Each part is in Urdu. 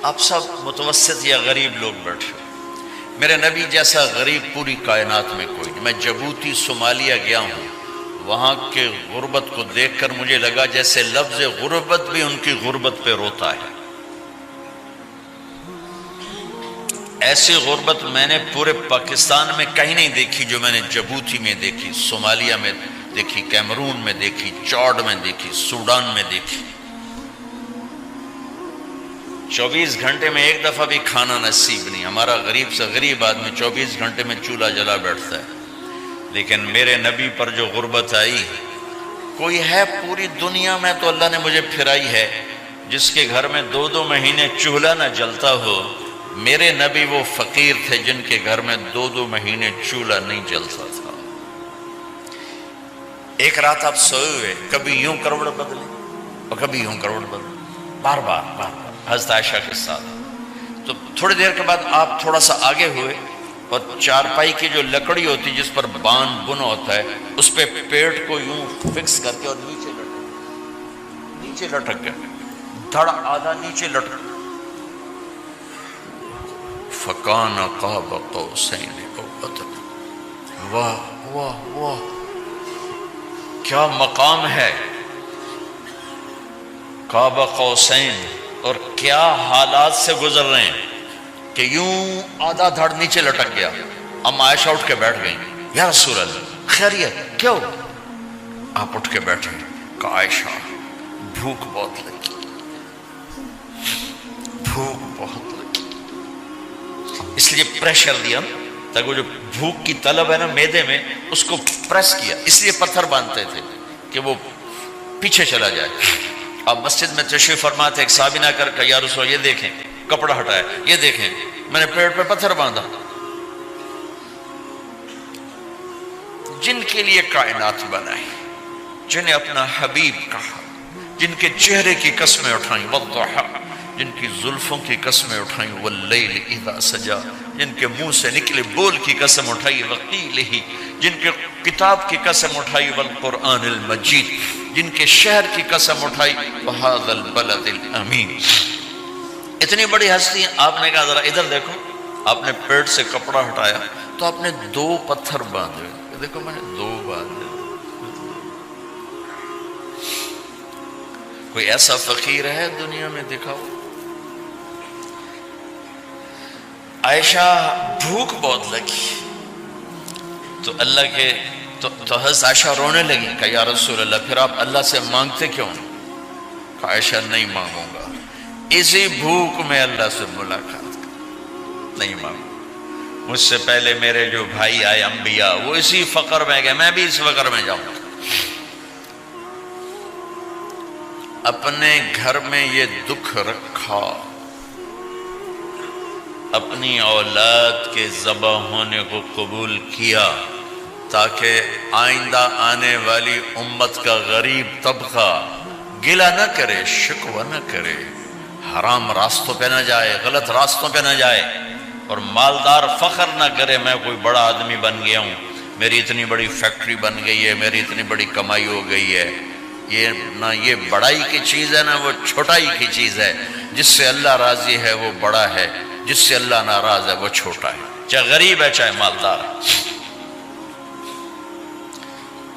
آپ سب متوسط یا غریب لوگ بیٹھے، میرے نبی جیسا غریب پوری کائنات میں کوئی نہیں۔ میں جبوتی صومالیہ گیا ہوں، وہاں کے غربت کو دیکھ کر مجھے لگا جیسے لفظ غربت بھی ان کی غربت پہ روتا ہے۔ ایسی غربت میں نے پورے پاکستان میں کہیں نہیں دیکھی جو میں نے جبوتی میں دیکھی، صومالیہ میں دیکھی، کیمرون میں دیکھی، چاڈ میں دیکھی، سوڈان میں دیکھی۔ 24 گھنٹے میں ایک دفعہ بھی کھانا نصیب نہیں۔ ہمارا غریب سے غریب آدمی 24 گھنٹے میں چولہا جلا بیٹھتا ہے، لیکن میرے نبی پر جو غربت آئی، کوئی ہے پوری دنیا میں تو اللہ نے مجھے پھرائی ہے جس کے گھر میں 2 مہینے چولہا نہ جلتا ہو۔ میرے نبی وہ فقیر تھے جن کے گھر میں 2 مہینے چولہا نہیں جلتا تھا۔ ایک رات آپ سوئے ہوئے، کبھی یوں کروڑ بدلے اور کبھی یوں کروڑ بدلے، بار بار حضرت عائشہ کے ساتھ۔ تو تھوڑی دیر کے بعد آپ تھوڑا سا آگے ہوئے اور چارپائی کی جو لکڑی ہوتی جس پر بان بنا ہوتا ہے، اس پہ پیٹ کو یوں فکس کر کے اور نیچے لٹک گئے، دھڑ آدھا نیچے لٹک، فکان قاب قوسین او ادنی۔ واہ واہ واہ، کیا مقام ہے قاب قوسین، اور کیا حالات سے گزر رہے ہیں کہ یوں آدھا دھڑ نیچے لٹک گیا۔ ام عائشہ اٹھ کے بیٹھ گئیں، یا رسول اللہ خیریت کیوں؟ آپ اٹھ کے بیٹھے، کہا عائشہ بھوک بہت لگی، بھوک بہت لگی، اس لیے پریشر دیا تاکہ وہ جو بھوک کی طلب ہے نا میدے میں، اس کو پریس کیا، اس لیے پتھر باندھتے تھے کہ وہ پیچھے چلا جائے۔ اب مسجد میں تشریف فرما تھے، ایک صحابی نہ کر کہ یا رسول اللہ یہ دیکھیں کپڑا ہٹایا، یہ دیکھیں میں نے پیٹ پہ پتھر باندھا۔ جن کے لیے کائنات بنائی، جنہیں اپنا حبیب کہا، جن کے چہرے کی قسمیں اٹھائیں، والضحی، جن کی زلفوں کی قسمیں اٹھائیں، واللیل اذا سجا، جن کے منہ سے نکلے بول کی قسم اٹھائی، وقیلہ، جن کے کتاب کی قسم اٹھائی، والقرآن المجید، جن کے شہر کی قسم اٹھائی، وہذا البلد الامین۔ اتنی بڑی ہستی ہیں، آپ نے کہا ذرا ادھر دیکھو، آپ نے پیٹ سے کپڑا ہٹایا تو آپ نے 2 پتھر باندھے، دیکھو میں نے 2 باندھے۔ کوئی ایسا فقیر ہے دنیا میں دکھاؤ؟ عائشہ بھوک بہت لگی تو اللہ کے تو حضرت عائشہ رونے لگی، کہا یا رسول اللہ پھر آپ اللہ سے مانگتے کیوں؟ کہا عائشہ نہیں مانگوں گا، اسی بھوک میں اللہ سے ملاقات نہیں مانگوں، مجھ سے پہلے میرے جو بھائی آئے انبیاء وہ اسی فقر میں گئے، میں بھی اس فقر میں جاؤں گا۔ اپنے گھر میں یہ دکھ رکھا، اپنی اولاد کے ذبح ہونے کو قبول کیا تاکہ آئندہ آنے والی امت کا غریب طبقہ گلہ نہ کرے، شکوہ نہ کرے، حرام راستوں پہ نہ جائے، غلط راستوں پہ نہ جائے، اور مالدار فخر نہ کرے میں کوئی بڑا آدمی بن گیا ہوں، میری اتنی بڑی فیکٹری بن گئی ہے، میری اتنی بڑی کمائی ہو گئی ہے۔ یہ نہ یہ بڑائی کی چیز ہے نہ وہ چھوٹائی کی چیز ہے۔ جس سے اللہ راضی ہے وہ بڑا ہے، جس سے اللہ ناراض ہے وہ چھوٹا ہے، چاہے غریب ہے چاہے مالدار ہے۔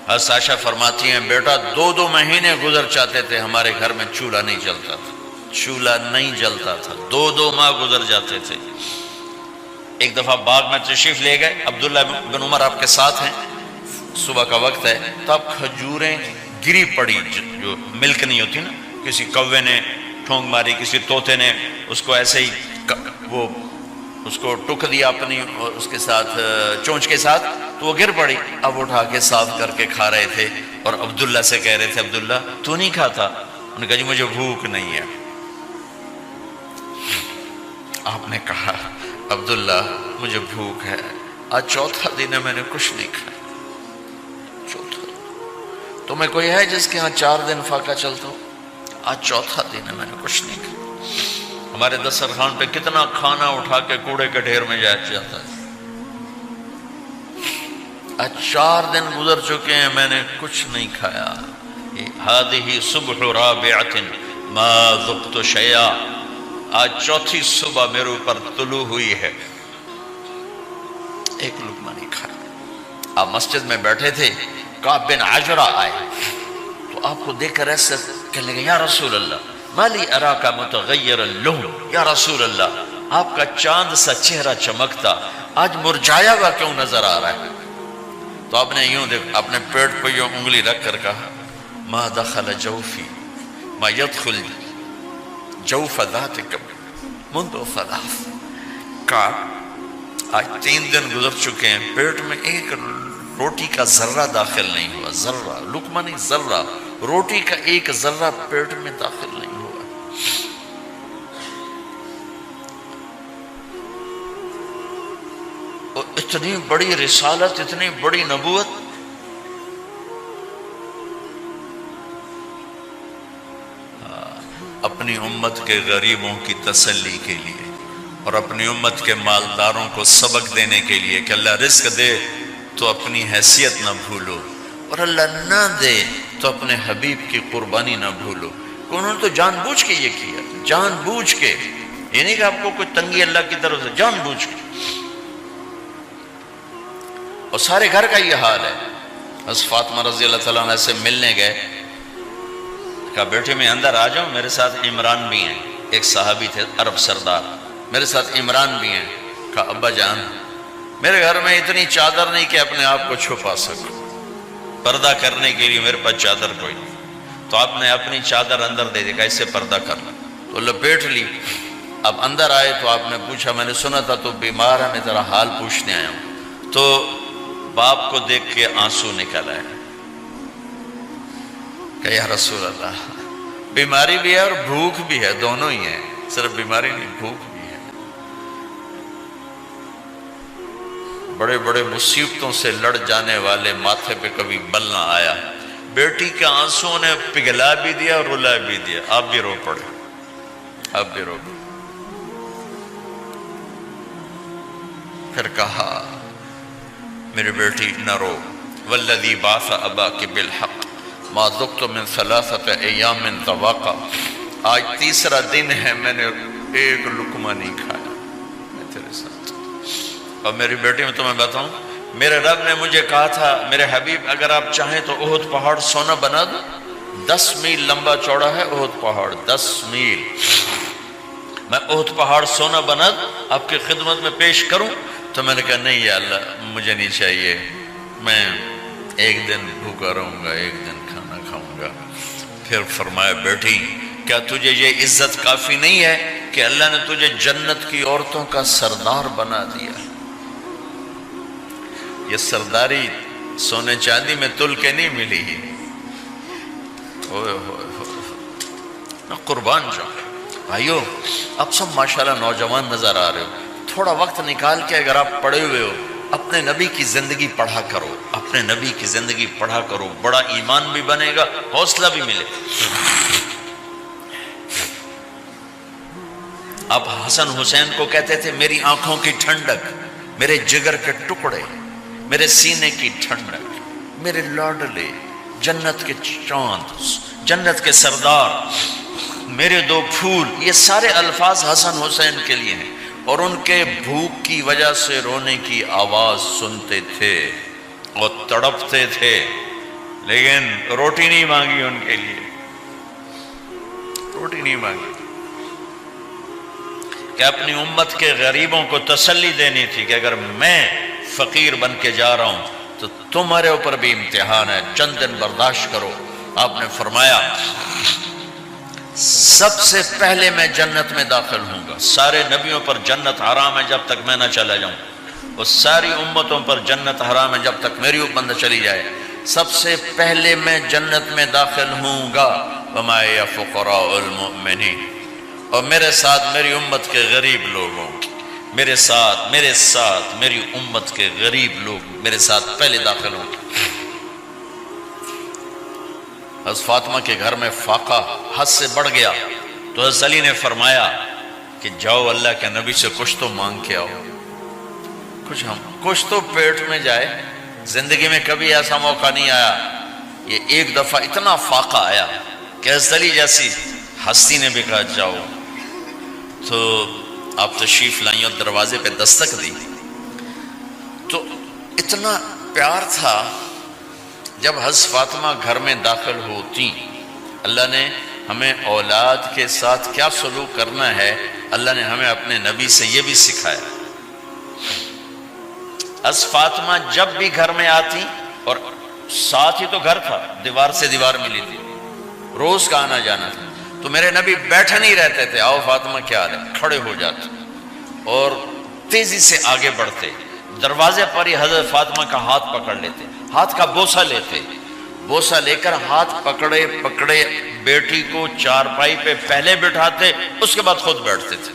حضرت عائشہ فرماتی ہیں بیٹا 2 مہینے گزر جاتے تھے ہمارے گھر میں چولہا نہیں جلتا تھا، چولہا نہیں جلتا تھا، 2 ماہ گزر جاتے تھے۔ ایک دفعہ باغ میں تشریف لے گئے، عبداللہ بن عمر آپ کے ساتھ ہیں، صبح کا وقت ہے تو اب کھجوریں گری پڑی، جو ملک نہیں ہوتی نا، کسی کوے نے ٹھونگ ماری، کسی طوطے نے اس کو ایسے ہی وہ اس کو ٹک دیا اپنی اس کے ساتھ چونچ کے ساتھ، تو وہ گر پڑی۔ اب اٹھا کے صاف کر کے کھا رہے تھے اور عبداللہ سے کہہ رہے تھے عبداللہ تو نہیں کھاتا؟ انہوں نے کہا جی مجھے بھوک نہیں ہے۔ آپ نے کہا عبداللہ مجھے بھوک ہے، آج 4تھا دن ہے میں نے کچھ نہیں کھایا، 4تھا تمہیں کوئی ہے جس کے ہاں 4 دن فاقہ چلتا ہو؟ آج 4تھا دن ہے میں نے کچھ نہیں کھایا۔ ہمارے دسترخوان پہ کتنا کھانا اٹھا کے کوڑے کے ڈھیر میں جاتا ہے، آج 4 دن گزر چکے ہیں میں نے کچھ نہیں کھایا۔ هذه صبح رابعة ما ذقت شيئا، آج چوتھی صبح میرے اوپر طلوع ہوئی ہے، ایک لقمہ نہیں کھایا۔ آپ مسجد میں بیٹھے تھے، کعب بن عجرہ آئے تو آپ کو دیکھ کر ایسے کہنے لگے یا رسول اللہ مالی اراکا متغیر اللون، یا رسول اللہ آپ کا چاند سا چہرہ چمکتا آج مرجھایا ہوا کیوں نظر آ رہا ہے؟ تو آپ نے یوں دیکھ اپنے پیٹ پہ یوں انگلی رکھ کر کہا ما دخل جوفی ما يدخل جوف ذاتک منذ ثلاث، کہا آج 3 دن گزر چکے ہیں، پیٹ میں ایک روٹی کا ذرہ داخل نہیں ہوا، ذرہ، لقمہ نہیں ذرہ، روٹی کا ایک ذرہ پیٹ میں داخل نہیں ہوا۔ اور اتنی بڑی رسالت، اتنی بڑی نبوت، اپنی امت کے غریبوں کی تسلی کے لیے اور اپنی امت کے مالداروں کو سبق دینے کے لیے کہ اللہ رزق دے تو اپنی حیثیت نہ بھولو، اور اللہ نہ دے تو اپنے حبیب کی قربانی نہ بھولو۔ انہوں نے تو جان بوجھ کے یہ کیا، جان بوجھ کے، یہ نہیں کہ آپ کو کوئی تنگی اللہ کی طرف سے، جان بوجھ کے۔ اور سارے گھر کا یہ حال ہے۔ حضرت فاطمہ رضی اللہ تعالیٰ عنہ سے ملنے گئے، کہا بیٹے میں اندر آ جاؤں، میرے ساتھ عمران بھی ہیں، ایک صحابی تھے عرب سردار، میرے ساتھ عمران بھی ہیں۔ کہا ابا جان میرے گھر میں اتنی چادر نہیں کہ اپنے آپ کو چھپا سکوں، پردہ کرنے کے لیے میرے پاس چادر کوئی نہیں، تو آپ نے اپنی چادر اندر دے دی، کیسے پردہ کرنا، تو لپیٹ لی۔ اب اندر آئے تو آپ نے پوچھا میں نے سنا تھا تو بیمار ہے، میں تیرا حال پوچھنے آیا ہوں۔ تو باپ کو دیکھ کے آنسو نکل آئے کہ یا رسول اللہ بیماری بھی ہے اور بھوک بھی ہے، دونوں ہی ہیں، صرف بیماری نہیں بھوک بھی ہے۔ بڑے بڑے مصیبتوں سے لڑ جانے والے ماتھے پہ کبھی بل نہ آیا۔ بیٹی کے آنسوں نے پگھلا بھی دیا اور رلا بھی دیا، آپ بھی رو پڑے، آپ بھی رو پڑے۔ پھر کہا میری بیٹی نہ رو، والذی بعث اباک بالحق ما ذقت من 3 ایام طواقا، آج 3 دن ہے میں نے ایک لقمہ نہیں کھایا، میں تیرے ساتھ۔ اور میری بیٹی میں تمہیں بتاؤں، میرے رب نے مجھے کہا تھا میرے حبیب اگر آپ چاہیں تو احد پہاڑ سونا بنا دو، 10 میل لمبا چوڑا ہے احد پہاڑ، 10 میل، میں احد پہاڑ سونا بنا دوں آپ کی خدمت میں پیش کروں؟ تو میں نے کہا نہیں یا اللہ مجھے نہیں چاہیے، میں ایک دن بھوکا رہوں گا، ایک دن کھانا کھاؤں گا۔ پھر فرمایا بیٹی کیا تجھے یہ عزت کافی نہیں ہے کہ اللہ نے تجھے جنت کی عورتوں کا سردار بنا دیا؟ یہ سرداری سونے چاندی میں تل کے نہیں ملی، ہوئے ہوئے ہوئے قربان جاؤں۔ بھائیو اب سب ماشاءاللہ نوجوان نظر آ رہے ہو، تھوڑا وقت نکال کے اگر آپ پڑھے ہوئے ہو اپنے نبی کی زندگی پڑھا کرو، اپنے نبی کی زندگی پڑھا کرو، بڑا ایمان بھی بنے گا، حوصلہ بھی ملے۔ آپ حسن حسین کو کہتے تھے میری آنکھوں کی ٹھنڈک، میرے جگر کے ٹکڑے، میرے سینے کی ٹھنڈک، میرے لاڈلے، جنت کے چاند، جنت کے سردار، میرے 2 پھول، یہ سارے الفاظ حسن حسین کے لیے ہیں۔ اور ان کے بھوک کی وجہ سے رونے کی آواز سنتے تھے اور تڑپتے تھے، لیکن روٹی نہیں مانگی ان کے لیے، روٹی نہیں مانگی، کہ اپنی امت کے غریبوں کو تسلی دینی تھی کہ اگر میں فقیر بن کے جا رہا ہوں تو تمہارے اوپر بھی امتحان ہے، چند دن برداشت کرو۔ آپ نے فرمایا سب سے پہلے میں جنت میں داخل ہوں گا، سارے نبیوں پر جنت حرام ہے جب تک میں نہ چلا جاؤں، اور ساری امتوں پر جنت حرام ہے جب تک میری امت نہ چلی جائے، سب سے پہلے میں جنت میں داخل ہوں گا۔ وما یا فقراء المؤمنین، اور میرے ساتھ میری امت کے غریب لوگوں، میرے ساتھ میری امت کے غریب لوگ میرے ساتھ پہلے داخل ہوں گے۔ حضرت فاطمہ کے گھر میں فاقہ حد سے بڑھ گیا تو حضرت علی نے فرمایا کہ جاؤ اللہ کے نبی سے کچھ تو مانگ کے آؤ، کچھ تو پیٹ میں جائے۔ زندگی میں کبھی ایسا موقع نہیں آیا، یہ ایک دفعہ اتنا فاقہ آیا کہ حضرت علی جیسی ہستی نے بھی کہا جاؤ۔ تو آپ تشریف لائیں اور دروازے پہ دستک دی تو اتنا پیار تھا. جب حضرت فاطمہ گھر میں داخل ہوتی، اللہ نے ہمیں اولاد کے ساتھ کیا سلوک کرنا ہے اللہ نے ہمیں اپنے نبی سے یہ بھی سکھایا. حضرت فاطمہ جب بھی گھر میں آتی، اور ساتھ ہی تو گھر تھا، دیوار سے دیوار ملی تھی، روز کا آنا جانا تھا، تو میرے نبی بیٹھے نہیں رہتے تھے، آؤ فاطمہ کیا حال ہے، کھڑے ہو جاتے اور تیزی سے آگے بڑھتے. دروازے پر ہی حضرت فاطمہ کا ہاتھ پکڑ لیتے، ہاتھ کا بوسہ لیتے، بوسہ لے کر ہاتھ پکڑے پکڑے بیٹی کو چارپائی پہ پہلے بٹھاتے، اس کے بعد خود بیٹھتے تھے.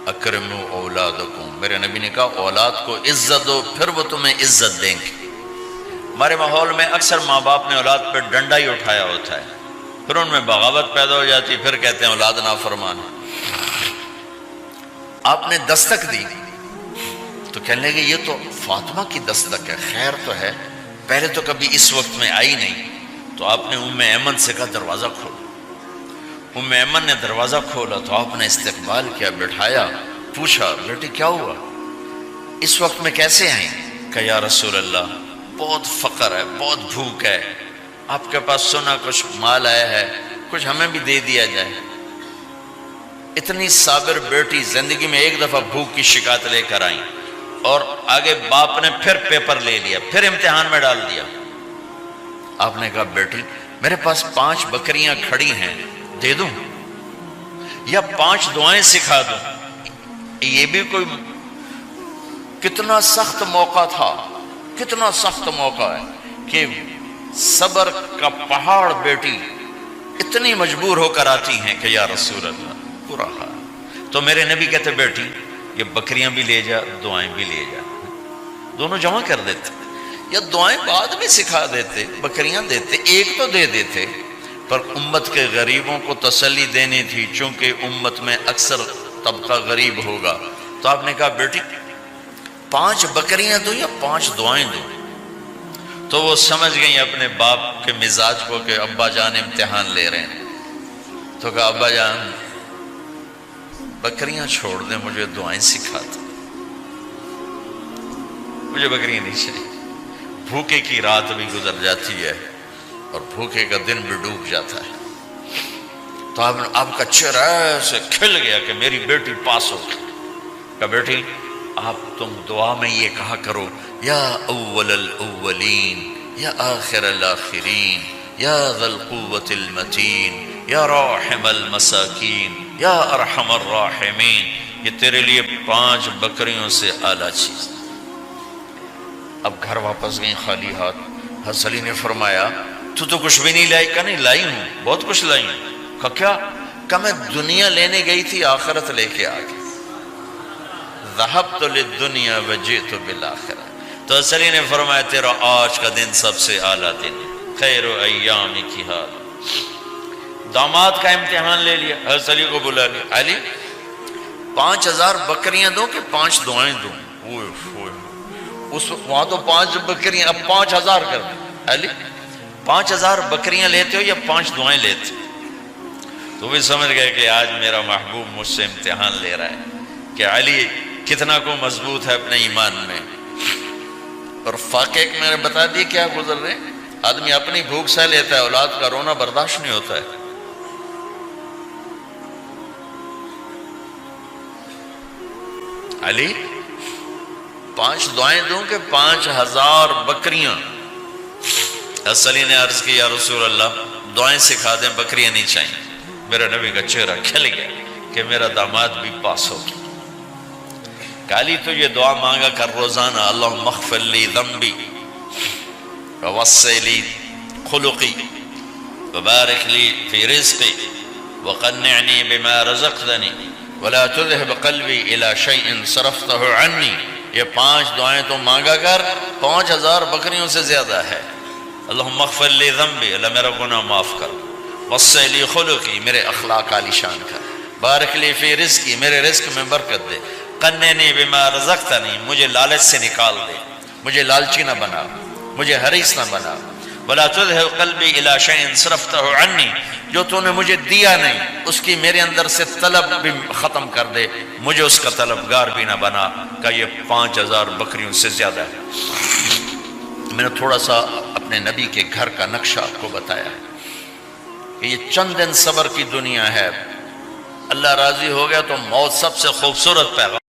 اکرموا اولادکم، میرے نبی نے کہا اولاد کو عزت دو، پھر وہ تمہیں عزت دیں گے. ہمارے ماحول میں اکثر ماں باپ نے اولاد پہ ڈنڈا ہی اٹھایا ہوتا ہے، پھر ان میں بغاوت پیدا ہو جاتی، پھر کہتے ہیں اولاد نافرمان ہے. آپ نے دستک دی تو کہنے لگے یہ تو فاطمہ کی دستک ہے، خیر تو ہے، پہلے تو کبھی اس وقت میں آئی نہیں. تو آپ نے ام ایمن سے کہا دروازہ کھولو. ام ایمن نے دروازہ کھولا تو آپ نے استقبال کیا، بٹھایا، پوچھا بیٹی کیا ہوا، اس وقت میں کیسے آئیں؟ کہ یا رسول اللہ بہت فقر ہے، بہت بھوک ہے، آپ کے پاس سنا کچھ مال آیا ہے، کچھ ہمیں بھی دے دیا جائے. اتنی صابر بیٹی زندگی میں ایک دفعہ بھوک کی شکایت لے کر آئیں، اور آگے باپ نے پھر پیپر لے لیا، پھر امتحان میں ڈال دیا. آپ نے کہا بیٹی میرے پاس 5 بکریاں کھڑی ہیں، دے دوں یا 5 دعائیں سکھا دوں؟ یہ بھی کوئی کتنا سخت موقع تھا، کتنا سخت موقع ہے کہ صبر کا پہاڑ بیٹی اتنی مجبور ہو کر آتی ہیں کہ یا رسول اللہ برا حال. تو میرے نبی کہتے بیٹی یہ بکریاں بھی لے جا، دعائیں بھی لے جا، دونوں جمع کر دیتے، یا دعائیں بعد میں سکھا دیتے، بکریاں دیتے، ایک تو دے دیتے. پر امت کے غریبوں کو تسلی دینی تھی، چونکہ امت میں اکثر طبقہ غریب ہوگا. تو آپ نے کہا بیٹی 5 بکریاں دوں یا 5 دعائیں دوں؟ تو وہ سمجھ گئی اپنے باپ کے مزاج کو کہ ابا جان امتحان لے رہے ہیں. تو کہا ابا جان بکریاں چھوڑ دیں، مجھے دعائیں سکھا دیں، مجھے بکریاں نہیں چاہیے. بھوکے کی رات بھی گزر جاتی ہے اور بھوکے کا دن بھی ڈوب جاتا ہے. تو آپ کا چہرہ ایسے کھل گیا کہ میری بیٹی پاس ہو گئی. کہ بیٹی آپ تم دعا میں یہ کہا کرو یا اول الاولین یا آخر الاخرین یا ذا القوة المتین یا راحم المساکین یا ارحم الراحمین. یہ تیرے لیے 5 بکریوں سے اعلیٰ چیز. اب گھر واپس گئیں خالی ہاتھ. حضرت علی نے فرمایا تو کچھ بھی نہیں لائی؟ کہا نہیں لائی ہوں، بہت کچھ لائی ہوں. کہا کیا؟ کہا میں دنیا لینے گئی تھی، آخرت لے کے آ گئی. ذهبت للدنیا وجئت بالآخرہ. تو حضرت علی نے فرمایا تیرا آج کا دن سب سے اعلیٰ دن، خیر ایام کی حال. داماد کا امتحان لے لیا، حضرت علی کو بلا لیا. علی 5000 بکریاں دوں کہ 5 دعائیں دوں؟ وہاں تو 5 بکریاں، اب 5000 کر دیں. علی 5000 بکریاں لیتے ہو یا 5 دعائیں لیتے ہو؟ تو بھی سمجھ گئے کہ آج میرا محبوب مجھ سے امتحان لے رہا ہے کہ علی کتنا کو مضبوط ہے اپنے ایمان میں. اور فاقے میں نے بتا دی کیا گزر رہے. آدمی اپنی بھوک سہ لیتا ہے، اولاد کا رونا برداشت نہیں ہوتا ہے. علی 5 دعائیں دوں کہ 5000 بکریاں؟ حضرت علی نے عرض کی یا رسول اللہ دعائیں سکھا دیں، بکریاں نہیں چاہیے. میرا نبی کا چہرہ کھل گیا کہ میرا داماد بھی پاس ہو گیا. علی تو یہ دعا مانگا کر روزانہ، اللہم اغفر لی ذنبی ووسع لی خلقی وبارک لی فی رزقی وقنعنی بما رزقتنی ولا تذهب قلبی الی شیء صرفتہ عنی. یہ 5 دعائیں تو مانگا کر، 5000 بکریوں سے زیادہ ہے. اللہم اغفر لی ذنبی، اللہ میرا گناہ معاف کر. وسع لی خلقی، میرے اخلاق عالی شان کر. بارک لی فی رزقی، میرے رزق میں برکت دے. قنعنی بما رزقتنی، مجھے لالچ سے نکال دے، مجھے لالچی نہ بنا، مجھے حریص نہ بنا. ولا تذهب قلبی الی شیء صرفتہ عنی، جو تو نے مجھے دیا نہیں اس کی میرے اندر سے طلب بھی ختم کر دے، مجھے اس کا طلبگار بھی نہ بنا۔ کہ یہ 5000 بکریوں سے زیادہ ہے۔ میں نے تھوڑا سا اپنے نبی کے گھر کا نقشہ آپ کو بتایا کہ یہ چند دن صبر کی دنیا ہے، اللہ راضی ہو گیا تو موت سب سے خوبصورت پیغام